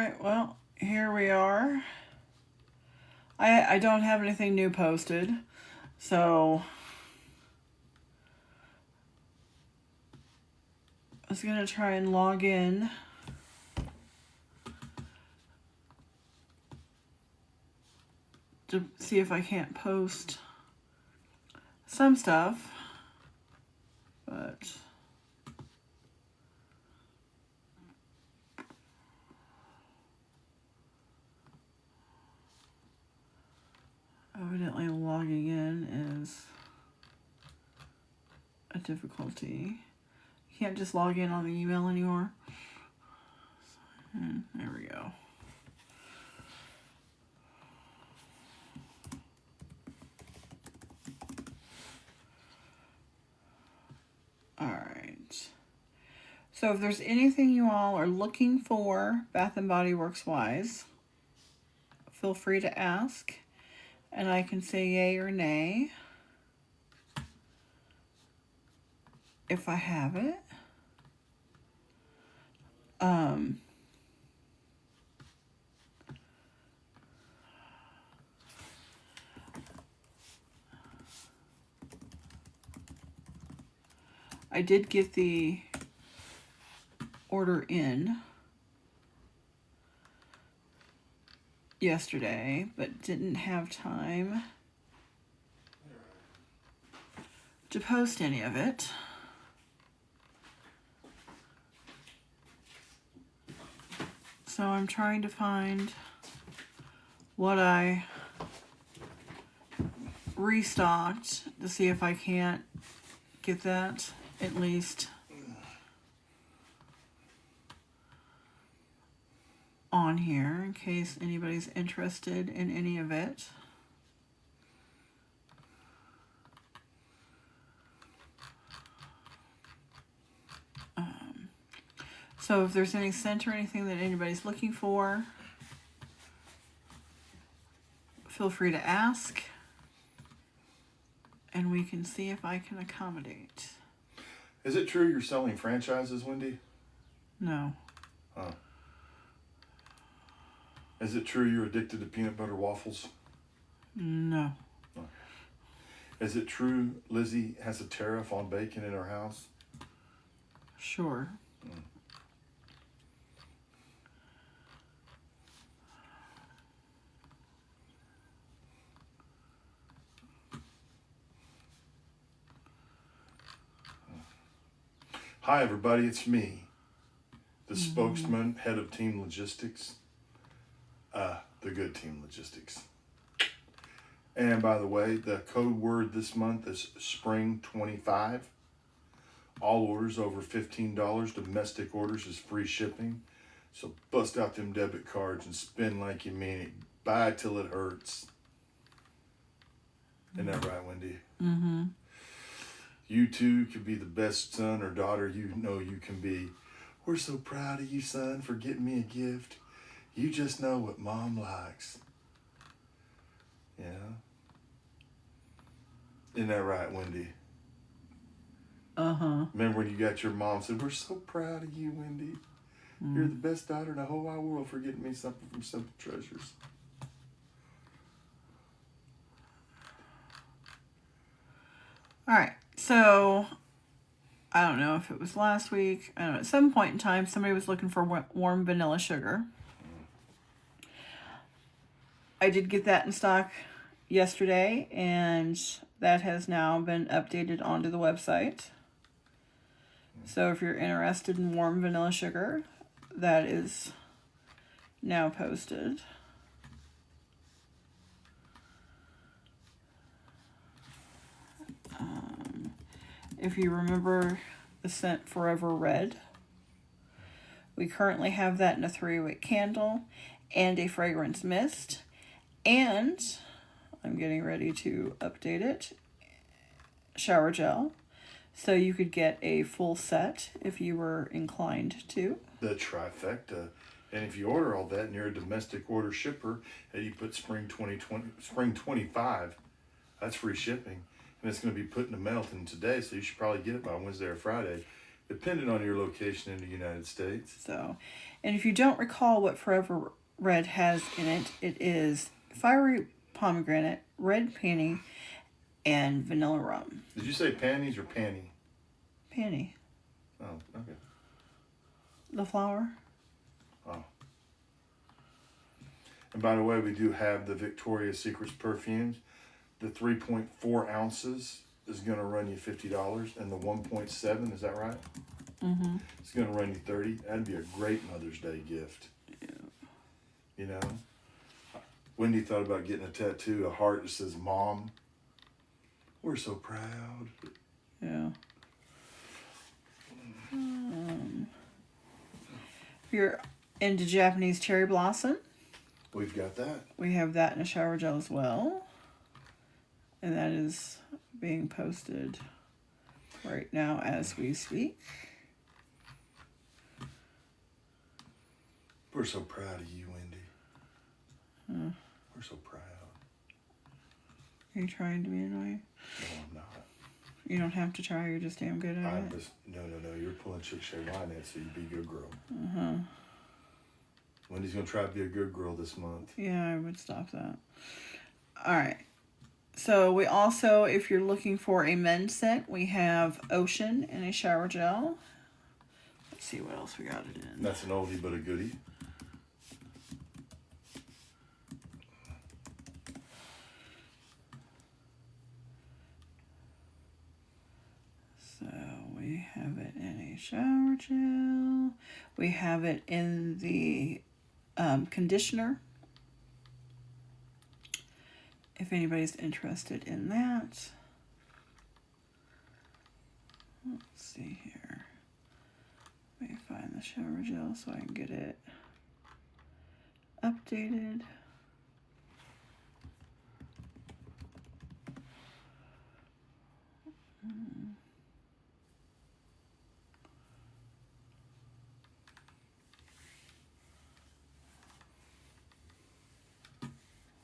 Alright, well, here we are. I don't have anything new posted, so I was going to try and log in to see if I can't post some stuff, but evidently logging in is a difficulty. You can't just log in on the email anymore. There we go. Alright. So if there's anything you all are looking for Bath & Body Works wise, feel free to ask. And I can say yay or nay if I have it. I did get the order in yesterday, but didn't have time to post any of it. So I'm trying to find what I restocked to see if I can't get that at least on here in case anybody's interested in any of it. So if there's any scent or anything that anybody's looking for, feel free to ask and we can see if I can accommodate. Is it true you're selling franchises, Wendy? No. Huh. Is it true you're addicted to peanut butter waffles? No. Okay. Is it true Lizzie has a tariff on bacon in her house? Sure. Hi everybody, it's me, the spokesman, head of Team Logistics, the good Team Logistics. And by the way, the code word this month is Spring25. All orders over $15, domestic orders is free shipping. So bust out them debit cards and spend like you mean it. Buy till it hurts. Isn't that right, Wendy? Mm-hmm. You too could be the best son or daughter you know you can be. We're so proud of you, son, for getting me a gift. You just know what mom likes. Yeah? Isn't that right, Wendy? Uh-huh. Remember when you got your mom said, we're so proud of you, Wendy. You're the best daughter in the whole wide world for getting me something from Simple Treasures. All right. So I don't know if it was last week. I don't know. At some point in time, somebody was looking for warm vanilla sugar. I did get that in stock yesterday, and that has now been updated onto the website. So if you're interested in warm vanilla sugar, that is now posted. If you remember the scent Forever Red, we currently have that in a 3-wick candle and a fragrance mist. And I'm getting ready to update it, shower gel. So you could get a full set if you were inclined to. The trifecta. And if you order all that and you're a domestic order shipper and you put Spring 25, that's free shipping. And it's going to be put in the mail today, so you should probably get it by Wednesday or Friday. depending on your location in the United States. So, and if you don't recall what Forever Red has in it, it is fiery pomegranate, red peony, and vanilla rum. Did you say panties or panty? Peony. Oh, okay. The flower. Oh. And by the way, we do have the Victoria's Secrets perfumes. The 3.4 ounces is going to run you $50, and the 1.7, is that right? Mm-hmm. It's going to run you $30. That'd be a great Mother's Day gift. Yeah. You know? Wendy thought about getting a tattoo, a heart that says, Mom, we're so proud. Yeah. If you're into Japanese cherry blossom, We've got that. we have that in a shower gel as well. And that is being posted right now as we speak. We're so proud of you, Wendy. We're so proud. Are you trying to be annoying? No, I'm not. You don't have to try, you're just damn good at I'm it. just, no. You're pulling chick shade line in, so you be a good girl. Uh-huh. Wendy's going to try to be a good girl this month. Yeah, I would stop that. Alright. So we also, if you're looking for a men's scent, we have Ocean in a shower gel. Let's see what else we got it in. That's an oldie but a goodie. So we have it in a shower gel. We have it in the conditioner. If anybody's interested in that. Let's see here. Let me find the shower gel so I can get it updated.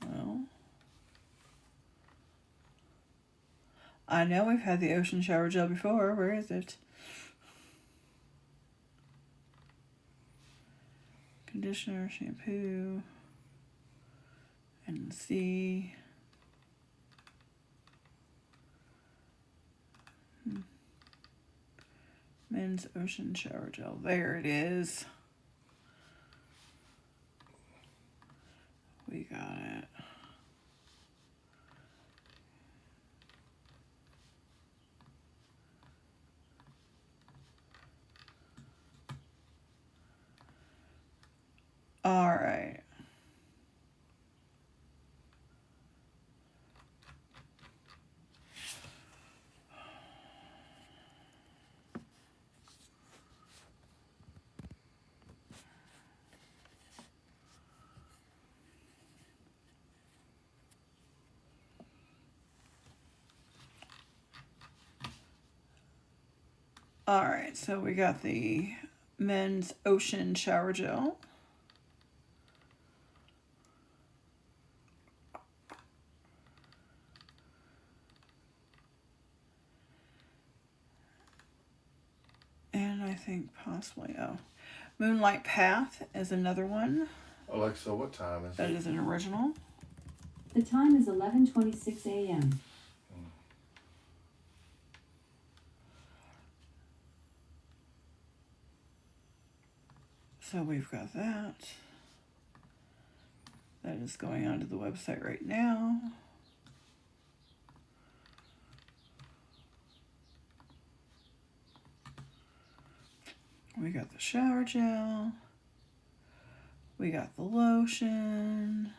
Well, I know we've had the Ocean shower gel before. Where is it? Conditioner, shampoo, and the sea. Men's Ocean shower gel. There it is. We got it. All right. All right, so we got the Men's Ocean shower gel. And I think possibly, Moonlight Path is another one. Alexa, what time is That it? is an original. The time is 11:26 a.m. So we've got that. That is going onto the website right now. We got the shower gel. We got the lotion.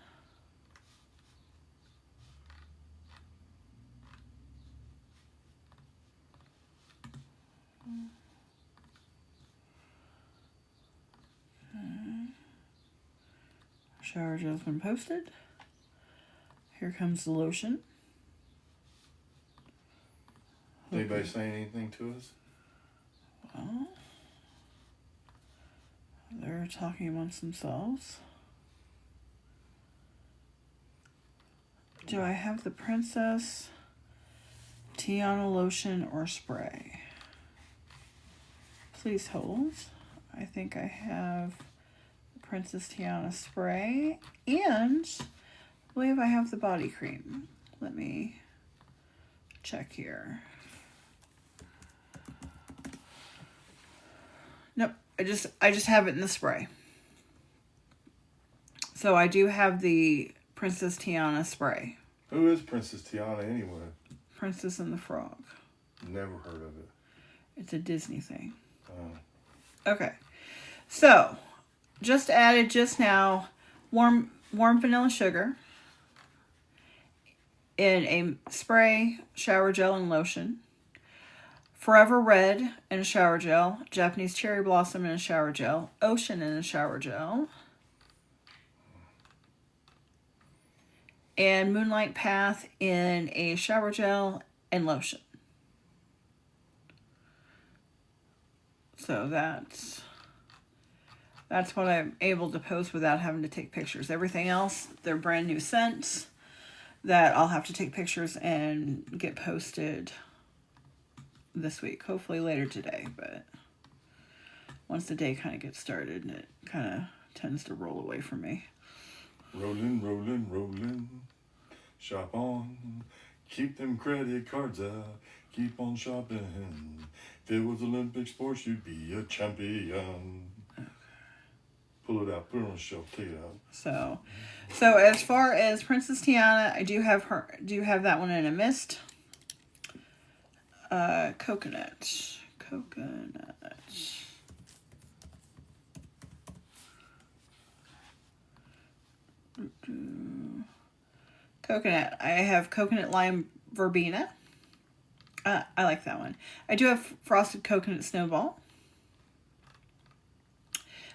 Shower gel's been posted. Here comes the lotion. Anybody saying anything to us? Well, they're talking amongst themselves. Do I have the Princess Tiana lotion or spray? Please hold. I think I have the Princess Tiana spray, and I believe I have the body cream. Let me check here. Nope, I just have it in the spray. So I do have the Princess Tiana spray. Who is Princess Tiana anyway? Princess and the Frog. Never heard of it. It's a Disney thing. Oh. Okay. So, just added just now warm vanilla sugar in a spray, shower gel, and lotion. Forever Red in a shower gel. Japanese Cherry Blossom in a shower gel. Ocean in a shower gel. And Moonlight Path in a shower gel and lotion. So that's what I'm able to post without having to take pictures. Everything else, they're brand new scents that I'll have to take pictures and get posted this week. Hopefully later today, but once the day kind of gets started, it kind of tends to roll away from me. Rolling, rolling, rolling. Shop on. Keep them credit cards out. Keep on shopping. If it was Olympic sports, you'd be a champion. Pull it out. Put it on the shelf. Take it out. So as far as Princess Tiana, I do have that one in a mist. Coconut. Coconut. I have coconut lime verbena. I like that one. I do have frosted coconut snowball.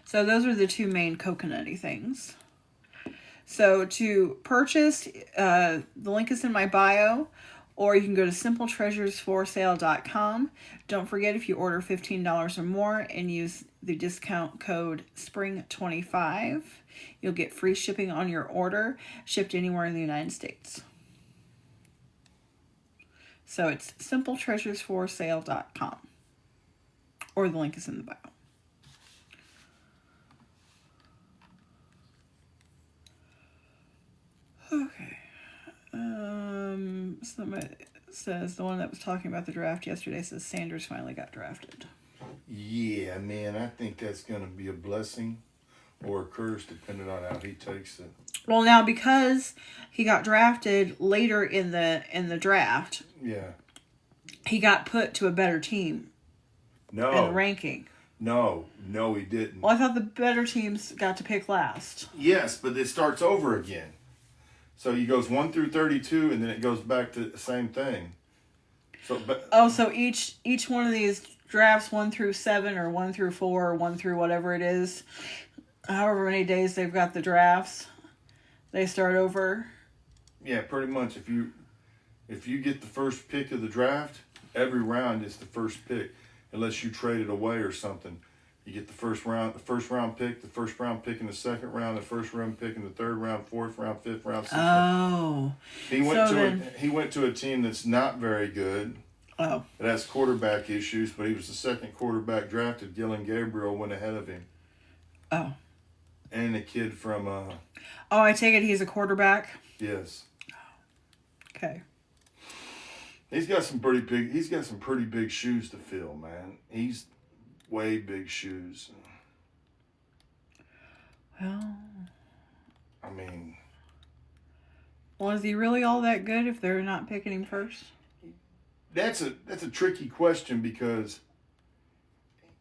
So those are the two main coconutty things. So to purchase, the link is in my bio, or you can go to simpletreasuresforsale.com. Don't forget, if you order $15 or more and use the discount code SPRING25, you'll get free shipping on your order, shipped anywhere in the United States. So it's simpletreasuresforsale.com, or the link is in the bio. Okay. Somebody says, the one that was talking about the draft yesterday says Sanders finally got drafted. Yeah, man, I think that's going to be a blessing or a curse depending on how he takes it. Well, now because he got drafted later in the draft, Yeah. he got put to a better team in the ranking. No, he didn't. Well, I thought the better teams got to pick last. Yes, but it starts over again. So he goes 1 through 32, and then it goes back to the same thing. So, So each one of these drafts, 1 through 7 or 1 through 4 or 1 through whatever it is, however many days they've got the drafts, they start over. Yeah, pretty much. If you get the first pick of the draft, every round is the first pick, unless you trade it away or something. You get the first round pick, the first round pick in the second round, the first round pick in the third round, fourth round, fifth round, sixth round. He went to a team that's not very good. Oh. It has quarterback issues, but he was the second quarterback drafted. Dylan Gabriel went ahead of him. Oh. And a kid from I take it he's a quarterback? Yes. Okay. He's got some pretty big shoes to fill, man. He's way big shoes. Well, I mean, is he really all that good if they're not picking him first? that's a tricky question, because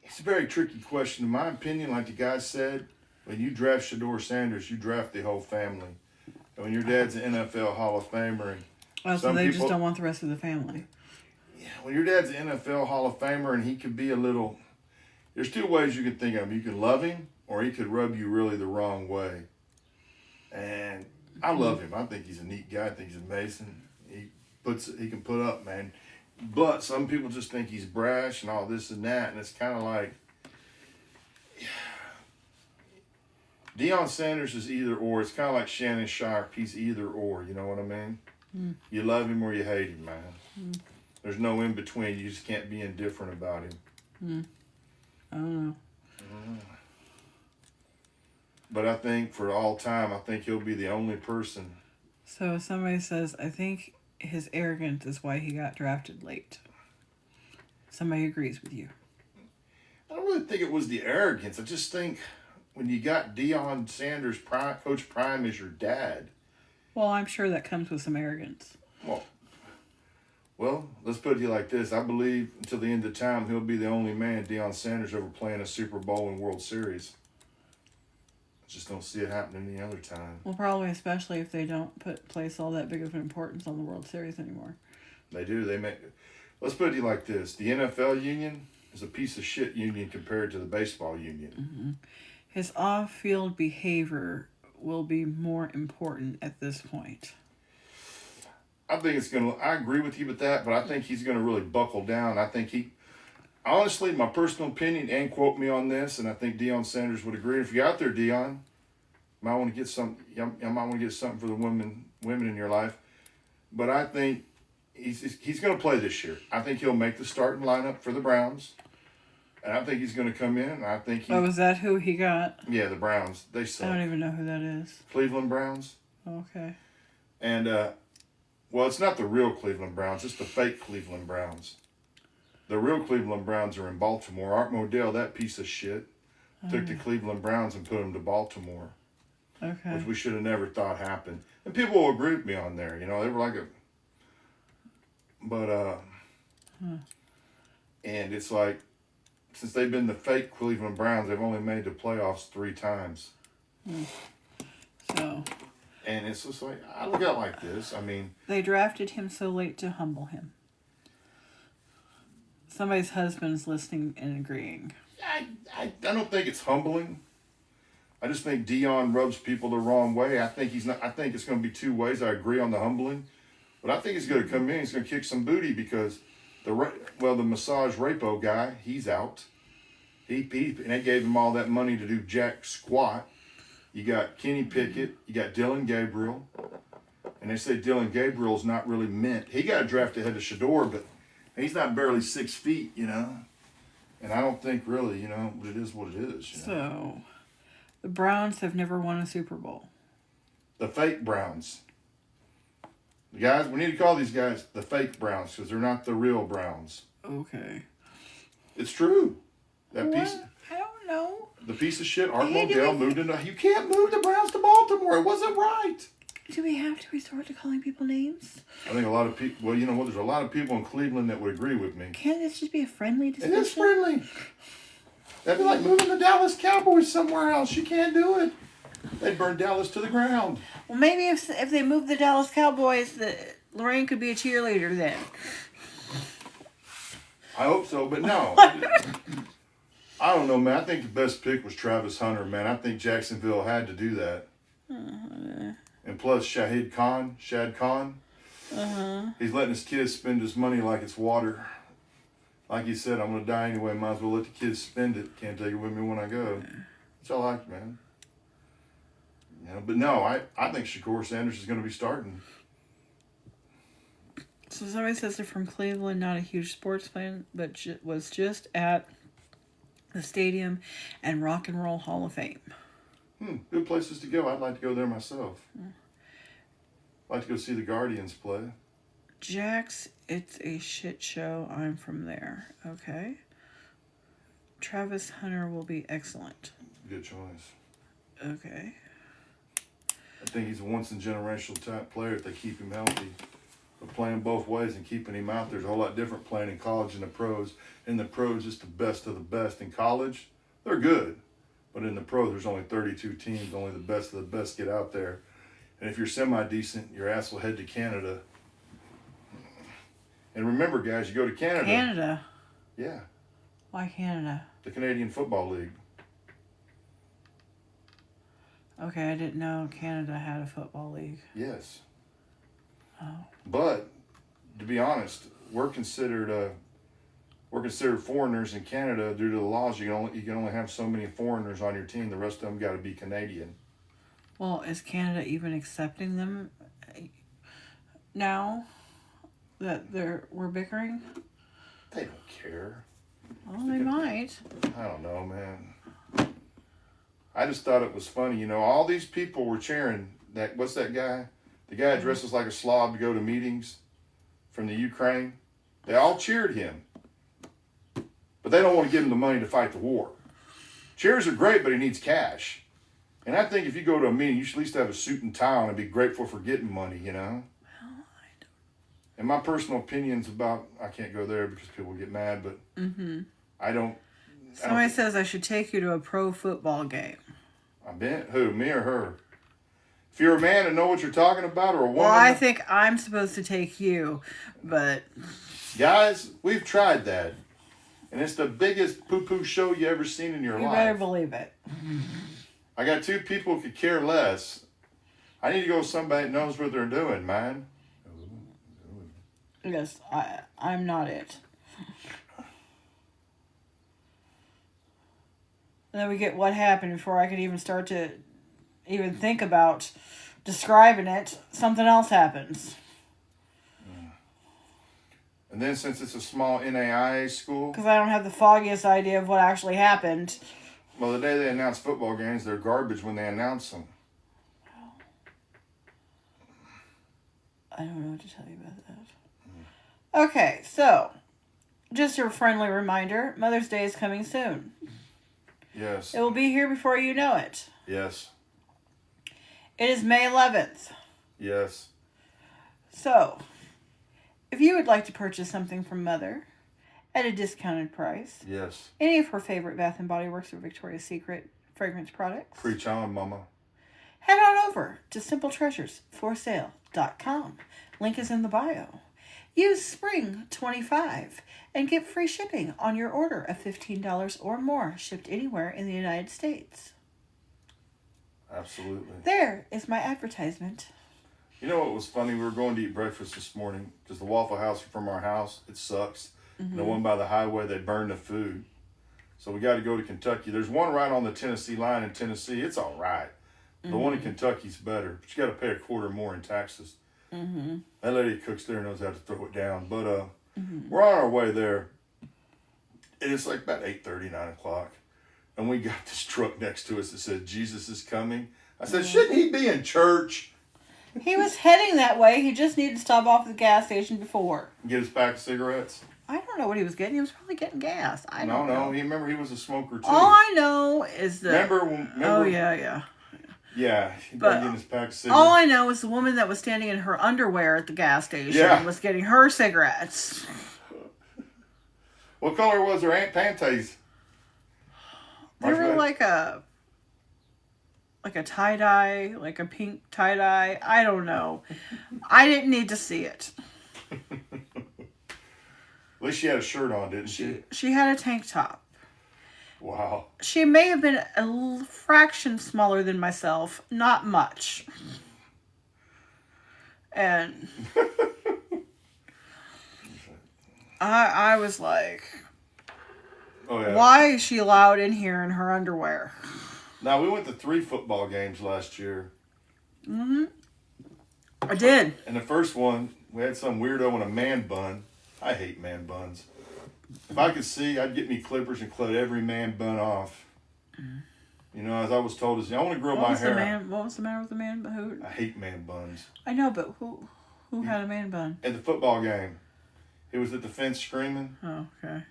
it's a very tricky question. In my opinion, like the guy said, when you draft Shedeur Sanders, you draft the whole family. And when your dad's an NFL Hall of Famer, and so they just don't want the rest of the family. Yeah, when your dad's an NFL Hall of Famer and he could be a little... There's two ways you can think of him. You can love him, or he could rub you really the wrong way. And I love him. I think he's a neat guy. I think he's amazing. He can put up, man. But some people just think he's brash and all this and that, and it's kind of like... Deion Sanders is either or. It's kind of like Shannon Sharpe. He's either or. You know what I mean? Mm. You love him or you hate him, man. Mm. There's no in between. You just can't be indifferent about him. don't know. But I think for all time, I think he'll be the only person. So somebody says, I think his arrogance is why he got drafted late. Somebody agrees with you. I don't really think it was the arrogance. I just think when you got Deion Sanders, Coach Prime as your dad. Well, I'm sure that comes with some arrogance. Well, let's put it to you like this. I believe until the end of time, he'll be the only man, Deion Sanders, ever playing a Super Bowl and World Series. I just don't see it happening any other time. Well, probably especially if they don't place all that big of an importance on the World Series anymore. They do. Let's put it to you like this. The NFL union is a piece of shit union compared to the baseball union. Mm-hmm. His off-field behavior will be more important at this point. I think I agree with you with that, but I think he's going to really buckle down. I think honestly, my personal opinion, and quote me on this, and I think Deion Sanders would agree. If you're out there, Deion, you might want to get something for the women in your life. But I think he's going to play this year. I think he'll make the starting lineup for the Browns. And I think he's going to come in, and I think Oh, was that who he got? Yeah, the Browns. They suck. I don't even know who that is. Cleveland Browns. Okay. And, well, it's not the real Cleveland Browns. It's the fake Cleveland Browns. The real Cleveland Browns are in Baltimore. Art Modell, that piece of shit, took the Cleveland Browns and put them to Baltimore. Okay. Which we should have never thought happened. And people will agree with me on there. You know, they were like and it's like, since they've been the fake Cleveland Browns, they've only made the playoffs 3 times. So. And it's just like, I look at it like this. I mean, they drafted him so late to humble him. Somebody's husband's listening and agreeing. I don't think it's humbling. I just think Deion rubs people the wrong way. I think I think it's going to be 2 ways. I agree on the humbling, but I think he's going to come in. He's going to kick some booty because the massage rapo guy, he's out. And they gave him all that money to do jack squat. You got Kenny Pickett. You got Dylan Gabriel. And they say Dylan Gabriel's not really meant. He got drafted ahead of Shador, but he's not barely 6 feet, you know. And I don't think really, you know, it is what it is. You know? So, the Browns have never won a Super Bowl. The fake Browns. The guys, we need to call these guys the fake Browns because they're not the real Browns. Okay. It's true. That What? piece. I don't know. The piece of shit Art Hey, Modell moved into. You can't move the Browns to Baltimore. It wasn't right. Do we have to resort to calling people names? I think a lot of people. Well, you know what? There's a lot of people in Cleveland that would agree with me. Can't this just be a friendly It discussion? is friendly. That'd be like moving the Dallas Cowboys somewhere else. You can't do it. They'd burn Dallas to the ground. Well, maybe if they moved the Dallas Cowboys, Lorraine could be a cheerleader then. I hope so, but no. I don't know, man. I think the best pick was Travis Hunter, man. I think Jacksonville had to do that. And plus, Shad Khan, he's letting his kids spend his money like it's water. Like he said, I'm going to die anyway. Might as well let the kids spend it. Can't take it with me when I go. That's all I like, man. You know, but no, I think Shakur Sanders is going to be starting. So somebody says they're from Cleveland, not a huge sports fan, but was just at the stadium and Rock and Roll Hall of Fame. Good places to go. I'd like to go there myself. I'd like to go see the Guardians play. Jax, it's a shit show. I'm from there. Okay. Travis Hunter will be excellent. Good choice. Okay. I think he's a once-in-generational type player if they keep him healthy. But playing both ways and keeping him out there's a whole lot different playing in college and the pros. In the pros, it's the best of the best. In college, they're good. But in the pros, there's only 32 teams. Only the best of the best get out there. And if you're semi-decent, your ass will head to Canada. And remember, guys, you go to Canada. Canada? Yeah. Why Canada? The Canadian Football League. Okay, I didn't know Canada had a football league. Yes. Oh. But to be honest, we're considered foreigners in Canada due to the laws. You can only have so many foreigners on your team. The rest of them got to be Canadian. Well, is Canada even accepting them now that we're bickering? They don't care. Well, they might. I don't know, man. I just thought it was funny. You know, all these people were cheering that. What's that guy? The guy that dresses like a slob to go to meetings from the Ukraine. They all cheered him. But they don't want to give him the money to fight the war. Cheers are great, but he needs cash. And I think if you go to a meeting, you should at least have a suit and tie on and be grateful for getting money, you know? And my personal opinions about, I can't go there because people get mad, but I don't. Somebody says I should take you to a pro football game. I've been, who, me or her? If you're a man and know what you're talking about, or a woman. Well, I think I'm supposed to take you, but. Guys, we've tried that. And it's the biggest poo-poo show you ever seen in your You life. better believe it. I got two people who could care less. I need to go with somebody that knows what they're doing, man. Yes, I'm not it. And then we get what happened before I could even start to even think about describing it. Something else happens. And then since it's a small NAIA school, Because I don't have the foggiest idea of what actually happened. well, the day they announce football games, they're garbage when they announce them. I don't know what to tell you about that. Okay, so just a friendly reminder, Mother's Day is coming soon. Yes. It will be here before you know it. Yes. It is May 11th. Yes. So, if you would like to purchase something from Mother at a discounted price, Yes. any of her favorite Bath & Body Works or Victoria's Secret fragrance products, Preach on, mama. head on over to simpletreasuresforsale.com. Link is in the bio. Use SPRING25 and get free shipping on your order of $15 or more shipped anywhere in the United States. Absolutely. There is my advertisement. You know what was funny? We were going to eat breakfast this morning because the Waffle House from our house, it sucks. The one by the highway, they burn the food. So we got to go to Kentucky. There's one right on the Tennessee line in Tennessee. It's all right. The one in Kentucky's better, but you got to pay $0.25 more in taxes. That lady that cooks there knows how to throw it down. But we're on our way there. And it's like about 8:30, 9 o'clock. And we got this truck next to us that said, Jesus is coming. I said, shouldn't he be in church? He was heading that way. He just needed to stop off at the gas station before. Get his pack of cigarettes? I don't know what he was getting. He was probably getting gas. I don't No, know. he was a smoker too. All I know is that... Remember? Oh, yeah. Yeah, he But getting his pack of cigarettes. all I know is the woman that was standing in her underwear at the gas station was getting her cigarettes. What color was her panties? They were like a tie-dye, like a pink tie-dye. I don't know. I didn't need to see it. At least she had a shirt on, didn't she? She had a tank top. Wow. She may have been a fraction smaller than myself. Not much. And I was like, Oh yeah. why is she allowed in here in her underwear? Now we went to 3 football games last year. I did. And the first one, we had some weirdo in a man bun. I hate man buns. If I could see, I'd get me clippers and cut every man bun off. You know, as I was told, I want to grow my hair out. What was the matter with the man bun? I hate man buns. I know, but who had a man bun? At the football game, he was at the fence screaming. Oh, okay.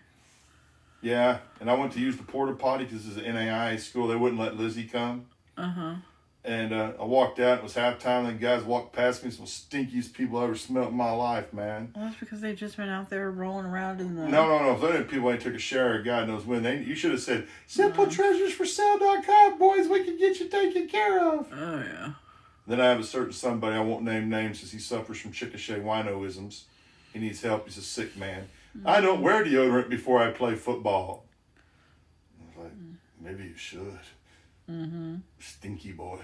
Yeah, and I went to use the porta potty because it's an NAIA school. They wouldn't let Lizzie come. And I walked out. It was halftime. And the guys walked past me. Some stinkiest people I ever smelled in my life, man. Well, that's because they've just been out there rolling around in the... No. If there people ain't took a shower, God knows when. You should have said, SimpleTreasuresForSale.com, boys. We can get you taken care of. Oh, yeah. Then I have a certain somebody, I won't name names because he suffers from Chickasha winoisms. He needs help. He's a sick man. I don't wear deodorant before I play football. I was like, maybe you should. Stinky boy.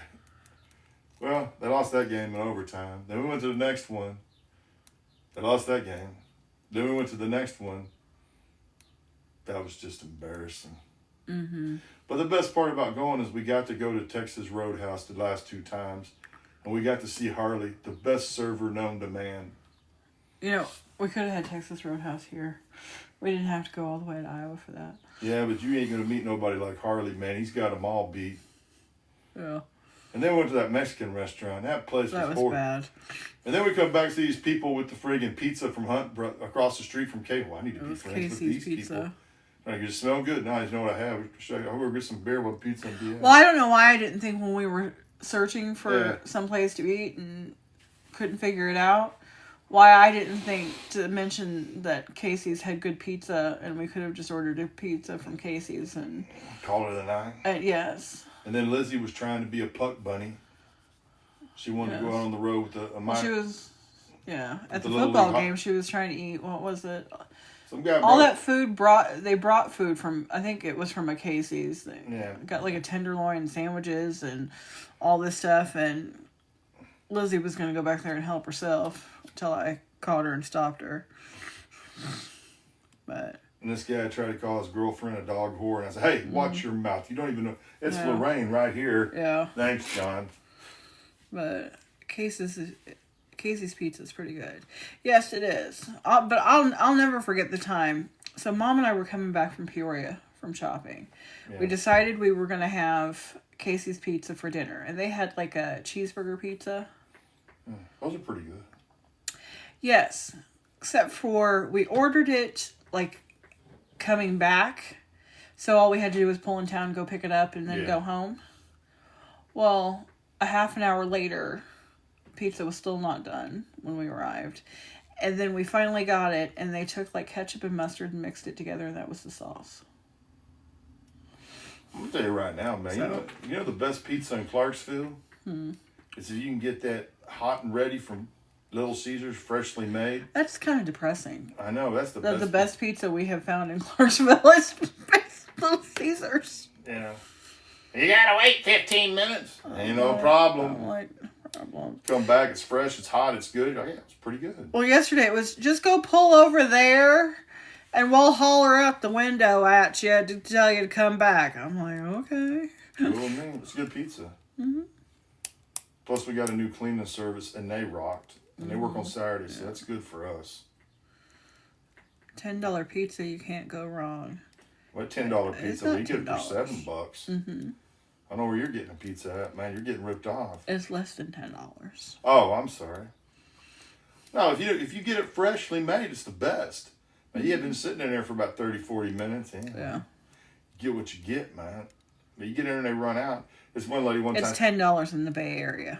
Well, they lost that game in overtime. Then we went to the next one. They lost that game. Then we went to the next one. That was just embarrassing. But the best part about going is we got to go to Texas Roadhouse the last 2 times. And we got to see Harley, the best server known to man. You know, we could have had Texas Roadhouse here. We didn't have to go all the way to Iowa for that. Yeah, but you ain't gonna meet nobody like Harley, man. He's got them all beat. Yeah. And then we went to that Mexican restaurant. That place That was was horrible. bad. And then we come back to these people with the friggin' pizza from Hunt across the street from Cable. I need to It be was friends with Casey's these Pizza. people. Like, you smell good. Now you know what I have. I'll go get some beer with pizza and be Well, I don't know why I didn't think when we were searching for Yeah. some place to eat and couldn't figure it out, why I didn't think to mention that Casey's had good pizza and we could have just ordered a pizza from Casey's and call it a night. yes. And then Lizzie was trying to be a puck bunny. She wanted to go Yes. out on the road with a mic. She was, yeah, at the the Little football League game she was trying to eat, what was it? Some guy All brought- that food they brought food from, I think it was from a Casey's. They Yeah. got like a tenderloin sandwiches and all this stuff, and Lizzie was going to go back there and help herself until I caught her and stopped her. But And this guy tried to call his girlfriend a dog whore. And I said, hey, watch your mouth. You don't even know. It's Mm-hmm. Yeah. Lorraine right here. yeah, Thanks, John. but Casey's pizza is pretty good. Yes, it is. But I'll never forget the time. So Mom and I were coming back from Peoria from shopping. Yeah. We decided we were going to have Casey's Pizza for dinner, and they had like a cheeseburger pizza. Those are pretty good. Yes, except for we ordered it like coming back, so all we had to do was pull in town, go pick it up, and then Yeah. go home. Well, a half an hour later, pizza was still not done when we arrived. And then we finally got it, and they took like ketchup and mustard and mixed it together, and that was the sauce. I'm going to tell you right now, man. So- You know the best pizza in Clarksville? Hmm. Is that you can get that hot and ready from Little Caesars, freshly made. That's kind of depressing. I know, that's the That best. the best pizza we have found in Clarksville is Little Caesars. Yeah. You got to wait 15 minutes. Ain't no problem. I'm like, problem. Come back, it's fresh, it's hot, it's good. Oh, yeah, it's pretty good. Well, yesterday it was just go pull over there and we'll holler out the window at you to tell you to come back. I'm like, okay. Cool, man. It's good pizza. Mm-hmm. Plus, we got a new cleaning service, and they rocked. And they work on Saturdays, so that's good for us. $10 pizza, you can't go wrong. What $10 It's pizza? not We get it for $10. $7. Mm-hmm. I know where you're getting a pizza at, man. You're getting ripped off. It's less than $10. Oh, I'm sorry. No, if you get it freshly made, it's the best. Now, you have been sitting in there for about 30, 40 minutes. Yeah. Get what you get, man. But you get in there and they run out. This one lady one It's time. $10 in the Bay Area.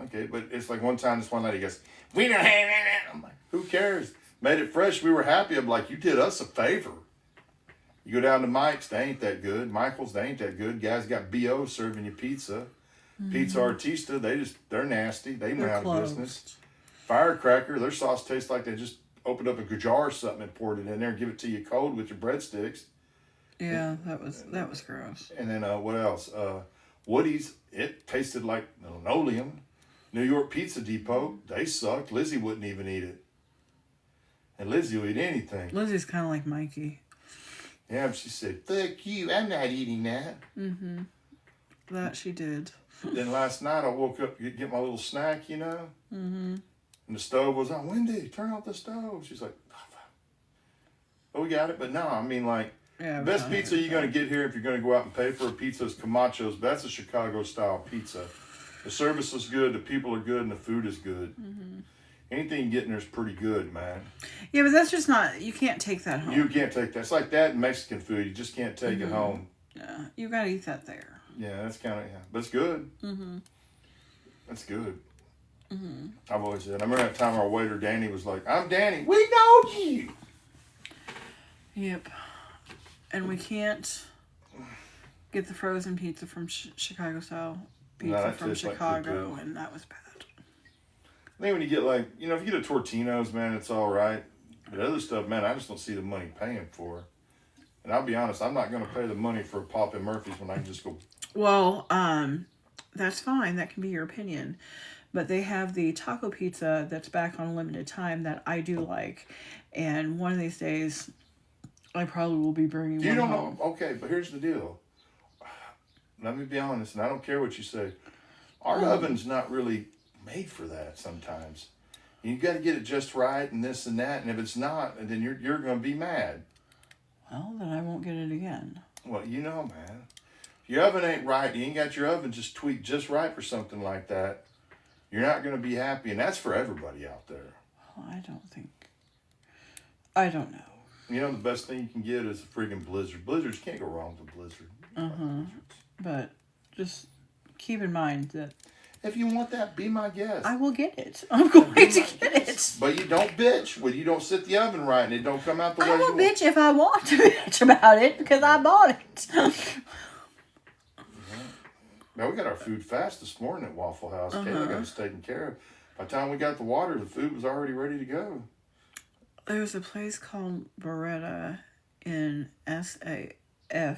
Okay, but it's like one time this one lady goes, we don't have that. I'm like, who cares? Made it fresh. We were happy. I'm like, you did us a favor. You go down to Mike's, they ain't that good. Michael's, they ain't that good. Guys got B.O. serving you pizza. Pizza Artista, they're nasty. They know They're how to closed. business. Firecracker, their sauce tastes like they just opened up a jar or something and poured it in there and give it to you cold with your breadsticks. Yeah, that was gross. And then what else? Woody's, it tasted like linoleum. New York Pizza Depot, they sucked. Lizzie wouldn't even eat it. And Lizzie will eat anything. Lizzie's kind of like Mikey. Yeah, but she said, fuck you, I'm not eating that. Mm-hmm. That she did. Then last night I woke up to get my little snack, you know? Mm-hmm. And the stove was on. Wendy, turn off the stove. She's like, oh, we got it. But no, I mean, like, Yeah. the best pizza you're going to get here if you're going to go out and pay for a pizza is Camacho's. That's a Chicago-style pizza. The service is good, the people are good, and the food is good. Mm-hmm. Anything you get in there is pretty good, man. Yeah, but that's just not. You can't take that home. You can't take that. It's like that in Mexican food. You just can't take it home. Yeah, you gotta eat that there. Yeah, that's kind of, yeah. But it's good. Mm-hmm. That's good. Mm-hmm. I've always said. I remember that time our waiter, Danny, was like, I'm Danny. We know you. Yep. And we can't get the frozen pizza from Chicago style pizza that from tastes like Chicago, poo-poo. and that was bad. I think when you get like, you know, if you get a Tortino's, man, it's all right. But other stuff, man, I just don't see the money paying for. And I'll be honest, I'm not going to pay the money for a Papa Murphy's when I can just go. Well, that's fine. That can be your opinion. But they have the taco pizza that's back on a limited time that I do like. And one of these days, I probably will be bringing You one don't home. know. Okay, but here's the deal. Let me be honest, and I don't care what you say. Our oven's not really made for that sometimes. You got to get it just right and this and that. And if it's not, then you're going to be mad. Well, then I won't get it again. Well, you know, man. If your oven ain't right, you ain't got your oven just tweaked just right for something like that, you're not going to be happy. And that's for everybody out there. Well, I don't know. You know, the best thing you can get is a friggin' blizzard. Blizzards can't go wrong with a blizzard. But just keep in mind that If you want that, be my guest. I will get it. I'm going to get it. But you don't bitch when you don't set the oven right and it don't come out the way I you will want. bitch if I want to bitch about it because I bought it. Now, we got our food fast this morning at Waffle House. Kayla got us taken care of. By the time we got the water, the food was already ready to go. There's a place called Beretta in SAF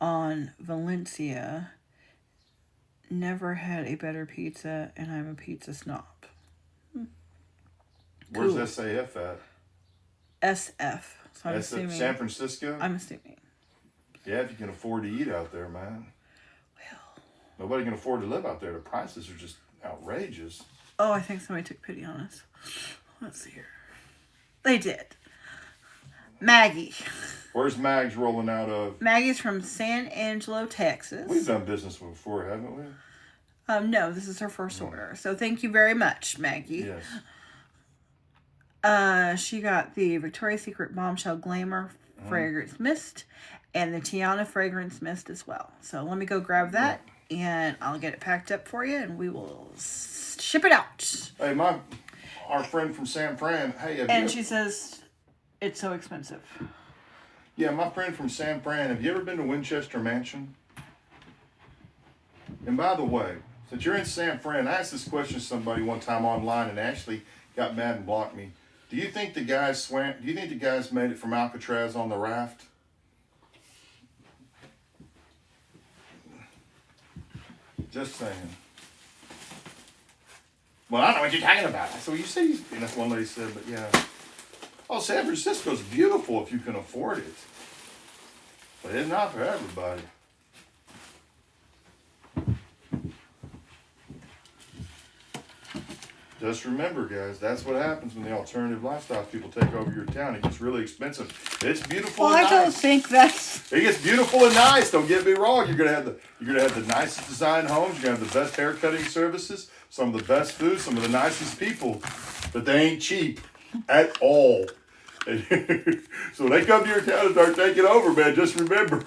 on Valencia. Never had a better pizza, and I'm a pizza snob. Where's Cool. SAF at? SF. So I'm That's at assuming. San Francisco? I'm assuming. Yeah, if you can afford to eat out there, man. Well. Nobody can afford to live out there. The prices are just outrageous. Oh, I think somebody took pity on us. Let's see here. They did. Maggie. Where's Mags rolling out of? Maggie's from San Angelo, We've Texas. done business with before, haven't we? No, this is her first order. So thank you very much, Maggie. Yes. She got the Victoria's Secret Bombshell Glamour Fragrance Mist and the Tiana Fragrance Mist as well. So let me go grab that and I'll get it packed up for you and we will ship it out. Hey, our friend from San Fran. Hey, And she says it's so expensive. Yeah, my friend from San Fran. Have you ever been to Winchester Mansion? And by the way, since you're in San Fran, I asked this question to somebody one time online and actually got mad and blocked me. Do you think the guys swam? Do you think the guys made it from Alcatraz on the raft? Just saying. Well, I don't know what you're talking about. I said, well, you said and that's one lady said, but yeah. Oh, San Francisco's beautiful if you can afford it. But it's not for everybody. Just remember, guys, that's what happens when the alternative lifestyle people take over your town. It gets really expensive. It's beautiful Well, and I don't nice. think that's... It gets beautiful and nice. Don't get me wrong. You're gonna have the nicest designed homes. You're gonna have the best hair cutting services, some of the best food, some of the nicest people. But they ain't cheap at all. So when they come to your town and start taking over, man, just remember,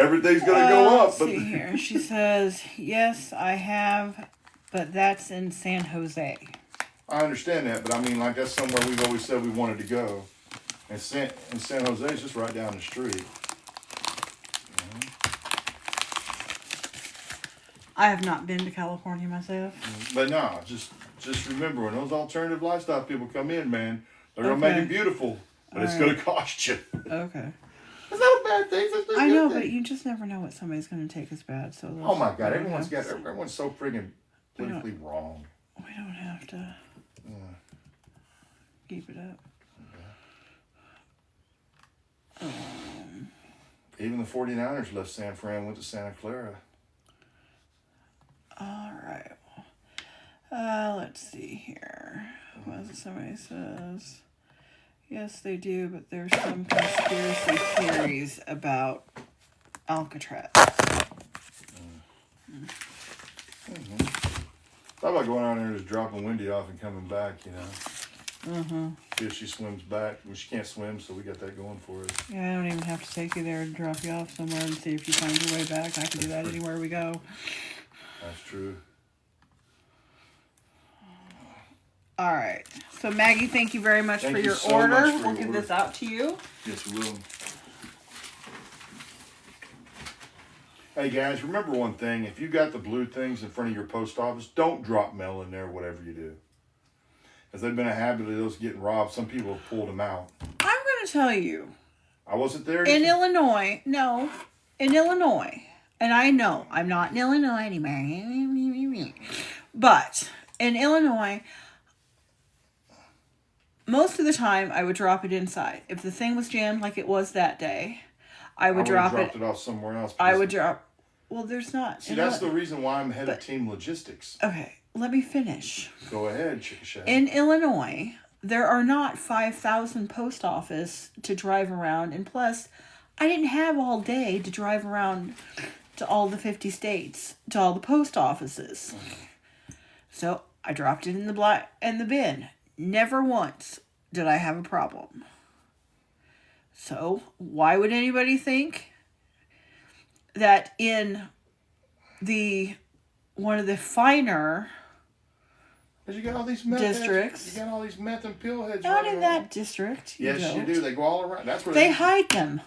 everything's gonna go up. Let's see here. She says, yes, I have, but that's in San Jose. I understand that, but I mean, like, that's somewhere we've always said we wanted to go. And San Jose is just right down the street. I have not been to California myself. But no, just remember, when those alternative lifestyle people come in, man, they're going to make Okay. it beautiful, but it's All going to cost you. Okay. It's not a bad thing. It's a I good know, thing. but you just never know what somebody's going to take as bad. So Oh my God, we don't have to- everyone's so friggin' politically wrong. We don't have to keep it up. Even the 49ers left San Fran, went to Santa Clara. All right. Let's see here. What is it? Somebody says, yes, they do, but there's some conspiracy theories about Alcatraz. Thought about going out there and just dropping Wendy off and coming back, you know. See if she swims back. Well, she can't swim, so we got that going for us. Yeah, I don't even have to take you there and drop you off somewhere and see if you find your way back. I can do that anywhere we go. That's true. All right. So Maggie, thank you very much Thank for you your so order. much for We'll your give order. this out to you. Yes, we will. Hey guys, remember one thing. If you got the blue things in front of your post office, don't drop mail in there, whatever you do. Because there's been a habit of those getting robbed. Some people have pulled them out. I'm going to tell you, I wasn't there. in Illinois, and I know I'm not in Illinois anymore, but in Illinois, most of the time I would drop it inside. If the thing was jammed like it was that day, I would drop dropped it. it off somewhere else. I would drop. Well, there's not. See, that's the reason why I'm head of team logistics. Okay. let me finish. Go ahead, Chickasha. In Illinois, there are not 5,000 post office to drive around, and plus, I didn't have all day to drive around to all the 50 states, to all the post offices. So I dropped it in the bin. Never once did I have a problem. So why would anybody think that in one of the finer Because you got all these meth districts. Heads, you got all these meth and pill heads. Not running in around. that district. Yes, you do. They go all around. That's where They hide them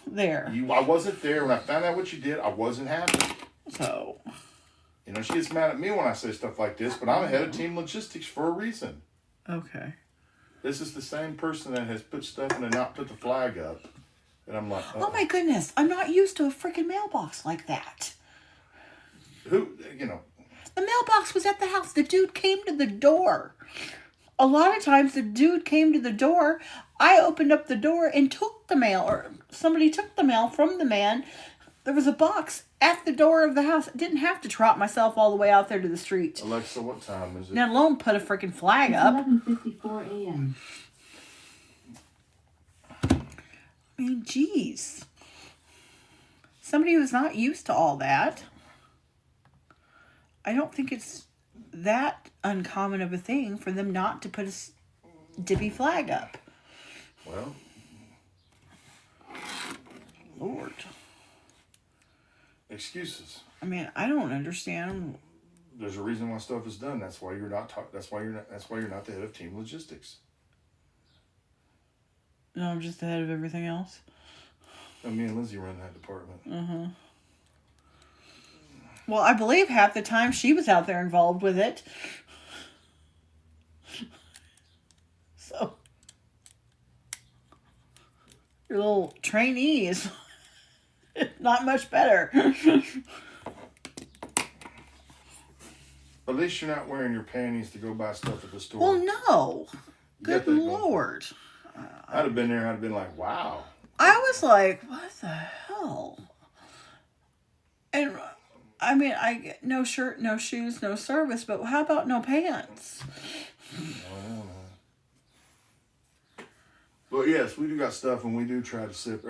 there. I wasn't there when I found out what you did. I wasn't happy. So, You know, she gets mad at me when I say stuff like this, but I'm head of team logistics for a reason. okay. This is the same person that has put stuff in and not put the flag up. And I'm like, Oh my goodness, I'm not used to a freaking mailbox like that. who, you know, The mailbox was at the house. The dude came to the door. A lot of times the dude came to the door. I opened up the door and took the mail, or somebody took the mail from the man. There was a box at the door of the house. I didn't have to trot myself all the way out there to the street. Alexa, what time is it? Let alone put a freaking flag It's up. 11:54 a.m. I mean, geez. Somebody who's not used to all that. I don't think it's that uncommon of a thing for them not to put a dippy flag up. Well, Lord. excuses. I mean, I don't understand. There's a reason why stuff is done. That's why you're not. That's why you're not the head of team logistics. No, I'm just ahead of everything else. And me and Lindsay run that department. Well, I believe half the time she was out there involved with it. So, your little trainee is not much better. At least you're not wearing your panties to go buy stuff at the store. Well, no. You got Good that going. Lord. I'd have been there. I'd have been like, wow. I was like, what the hell? And I mean, I get no shirt, no shoes, no service, but how about no pants? But yes, we do got stuff, and we do try to sip.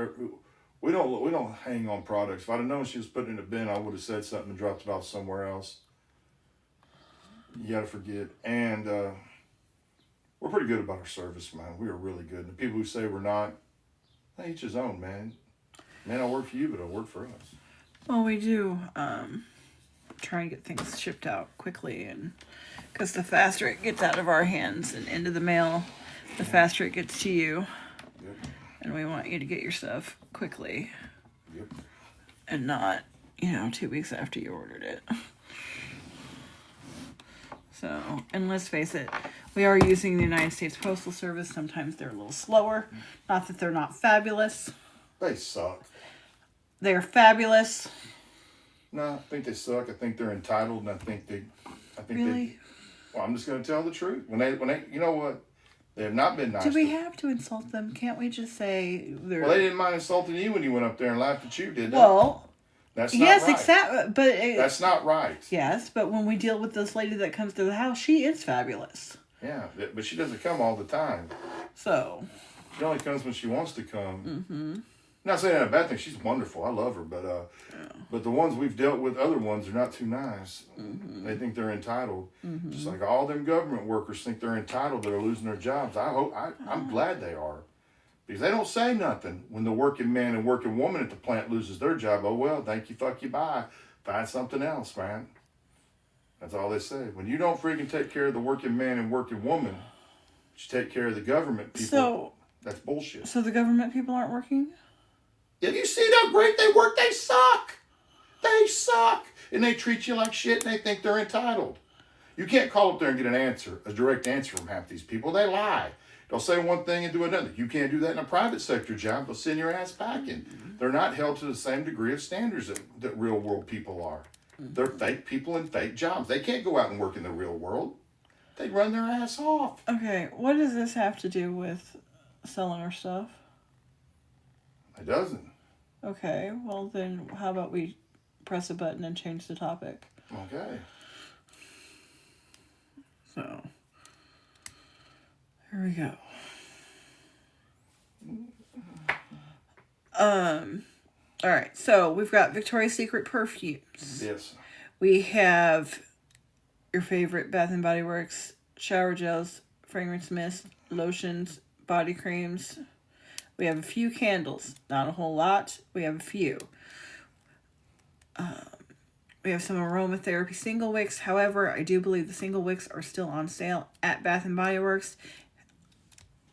We don't hang on products. If I'd have known she was putting it in a bin, I would have said something and dropped it off somewhere else. You gotta forget, and we're pretty good about our service, man. We are really good. And the people who say we're not, each his own, man. Man, I'll work for you, but I'll work for us. Well, we do try and get things shipped out quickly, and because the faster it gets out of our hands and into the mail, the faster it gets to you. Yep. And we want you to get your stuff quickly Yep. and not, 2 weeks after you ordered it. So, and let's face it, we are using the United States Postal Service. Sometimes they're a little slower. Not that they're not fabulous. They suck. They're fabulous. No, I think they suck. I think they're entitled, and I think Really? Well, I'm just gonna tell the truth. When they, you know what? They have not been nice. Do we to- have to insult them? Can't we just say they're... Well, they didn't mind insulting you when you went up there and laughed at you, did they? Well, That's not yes, right. exactly. But That's not right. yes, but when we deal with this lady that comes to the house, she is fabulous. Yeah, but she doesn't come all the time. So, She only comes when she wants to come. Mm-hmm. Not saying that a bad thing. She's wonderful. I love her, but the ones we've dealt with, other ones, are not too nice. Mm-hmm. They think they're entitled, just like all them government workers think they're entitled. They're losing their jobs. I'm glad they are, because they don't say nothing when the working man and working woman at the plant loses their job. Oh well, thank you, fuck you, bye. Find something else, man. That's all they say. When you don't freaking take care of the working man and working woman, you take care of the government people. That's bullshit. so the government people aren't working? Have you seen how great they work? They suck. They suck. And they treat you like shit, and they think they're entitled. You can't call up there and get an answer, a direct answer from half these people. They lie. They'll say one thing and do another. You can't do that in a private sector job. They'll send your ass packing. They're not held to the same degree of standards that real world people are. They're fake people in fake jobs. They can't go out and work in the real world. They run their ass off. Okay, what does this have to do with selling our stuff? It doesn't. Okay, well then how about we press a button and change the topic? Okay. So, here we go. All right, so we've got Victoria's Secret perfumes. Yes. We have your favorite Bath and Body Works shower gels, fragrance mist, lotions, body creams. We have a few candles, not a whole lot. We have a few. We have some aromatherapy single wicks. However, I do believe the single wicks are still on sale at Bath and Body Works.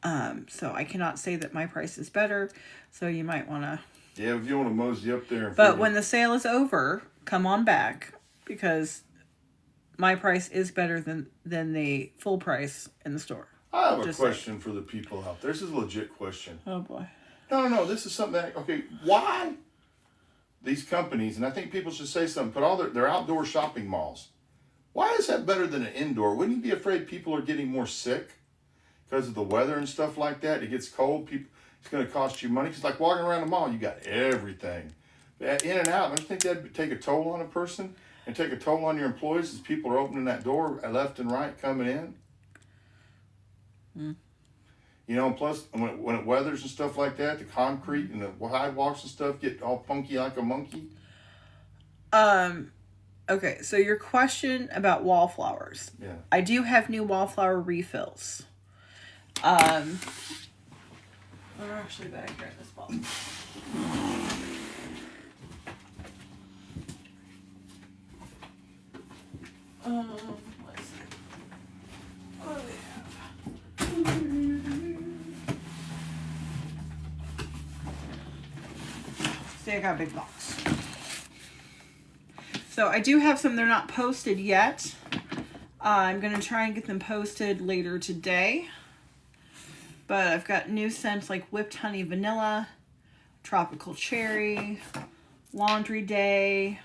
So I cannot say that my price is better. So you might want to. Yeah, if you want to mosey up there. But when the sale is over, come on back because my price is better than the full price in the store. I have a Just question for the people out there. This is a legit question. Oh boy. No. This is something that, okay, why these companies, and I think people should say something, put all their outdoor shopping malls. Why is that better than an indoor? Wouldn't you be afraid people are getting more sick because of the weather and stuff like that? It gets cold. It's going to cost you money. It's like walking around the mall. You got everything. In and out. Don't you think that would take a toll on a person and take a toll on your employees as people are opening that door left and right coming in? You know, and plus when it weathers and stuff like that, the concrete and the sidewalks and stuff get all punky like a monkey. Okay, so your question about wallflowers. Yeah. I do have new wallflower refills. They're actually back here in this box. Let's see. What do we have? See, I got a big box. So I do have some. They're not posted yet. I'm going to try and get them posted later today. But I've got new scents like Whipped Honey Vanilla, Tropical Cherry, Laundry Day,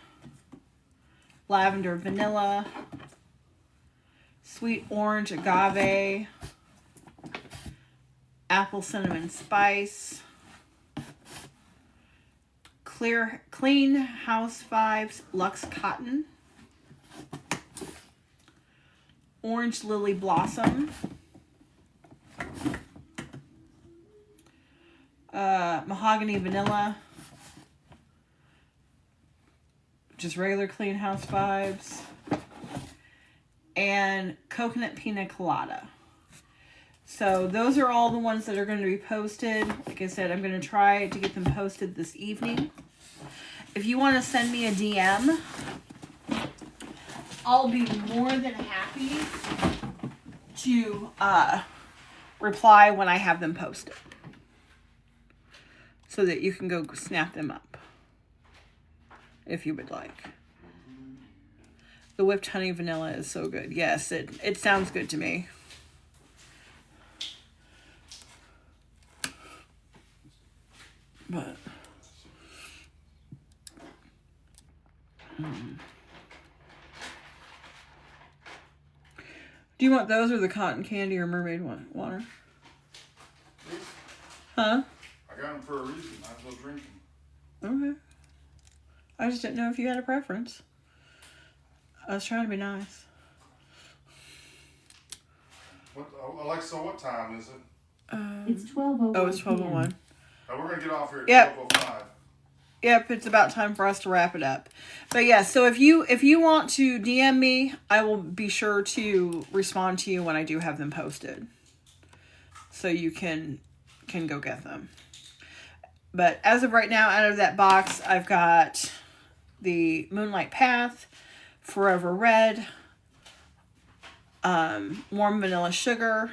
Lavender Vanilla, Sweet Orange Agave, Apple Cinnamon Spice, Clean House Vibes Luxe Cotton, Orange Lily Blossom, Mahogany Vanilla, just regular Clean House Vibes, and Coconut Pina Colada. So those are all the ones that are going to be posted. Like I said, I'm going to try to get them posted this evening. If you want to send me a DM, I'll be more than happy to reply when I have them posted. So that you can go snap them up. If you would like. The Whipped Honey Vanilla is so good. Yes, it sounds good to me. But do you want those or the cotton candy or mermaid water? Huh? I got them for a reason. Might as well drink them. Okay. I just didn't know if you had a preference. I was trying to be nice. Alexa, what time is it? It's 12:01. Oh, it's 12:01. Oh, we're going to get off here at Yep. 12:05. Yep, it's about time for us to wrap it up. But yeah, so if you want to DM me, I will be sure to respond to you when I do have them posted. So you can go get them. But as of right now, out of that box, I've got the Moonlight Path, Forever Red, Warm Vanilla Sugar,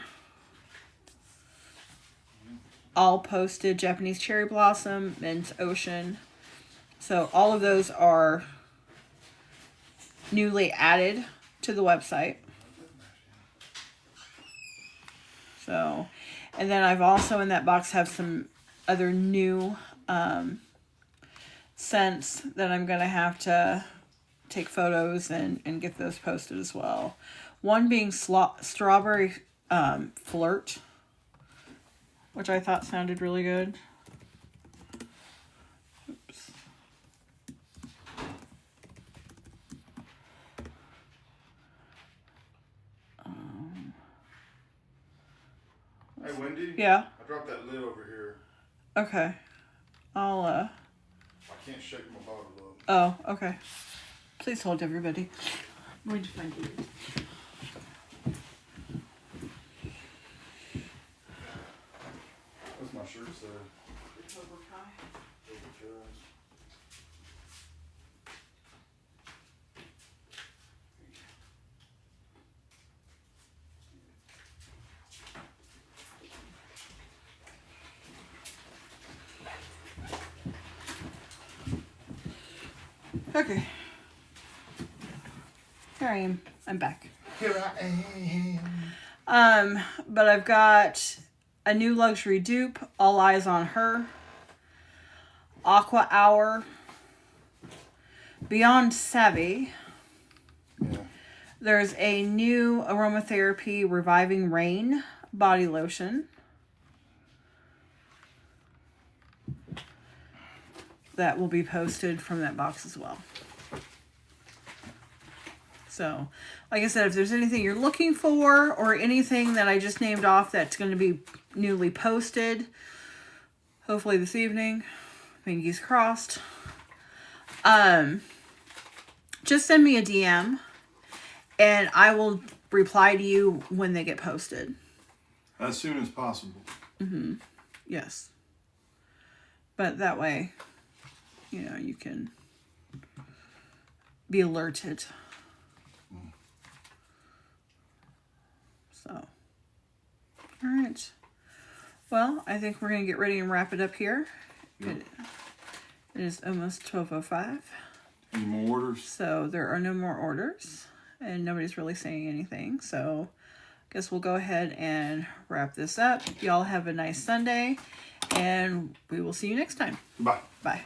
all posted, Japanese Cherry Blossom, Men's Ocean. So all of those are newly added to the website. So, and then I've also in that box have some other new scents that I'm going to have to take photos and get those posted as well. One being Strawberry Flirt, which I thought sounded really good. Oops. Wendy? Yeah. I dropped that lid over here. Okay. I'll I can't shake my bottle up. Oh, okay. Please hold, everybody. I'm going to find you. What's my shirt say? Cobra Kai. Okay. Here I am. I'm back. Here I am. But I've got a new luxury dupe, All Eyes on Her, Aqua Hour, Beyond Savvy. Yeah. There's a new aromatherapy Reviving Rain body lotion. That will be posted from that box as well. So, like I said, if there's anything you're looking for or anything that I just named off that's going to be newly posted, hopefully this evening, fingers crossed, just send me a DM and I will reply to you when they get posted. As soon as possible. Mm-hmm. Yes. But that way, you know, you can be alerted. So, all right. Well, I think we're going to get ready and wrap it up here. Yep. It is almost 12:05. Any more orders? So there are no more orders and nobody's really saying anything. So I guess we'll go ahead and wrap this up. Y'all have a nice Sunday and we will see you next time. Bye. Bye.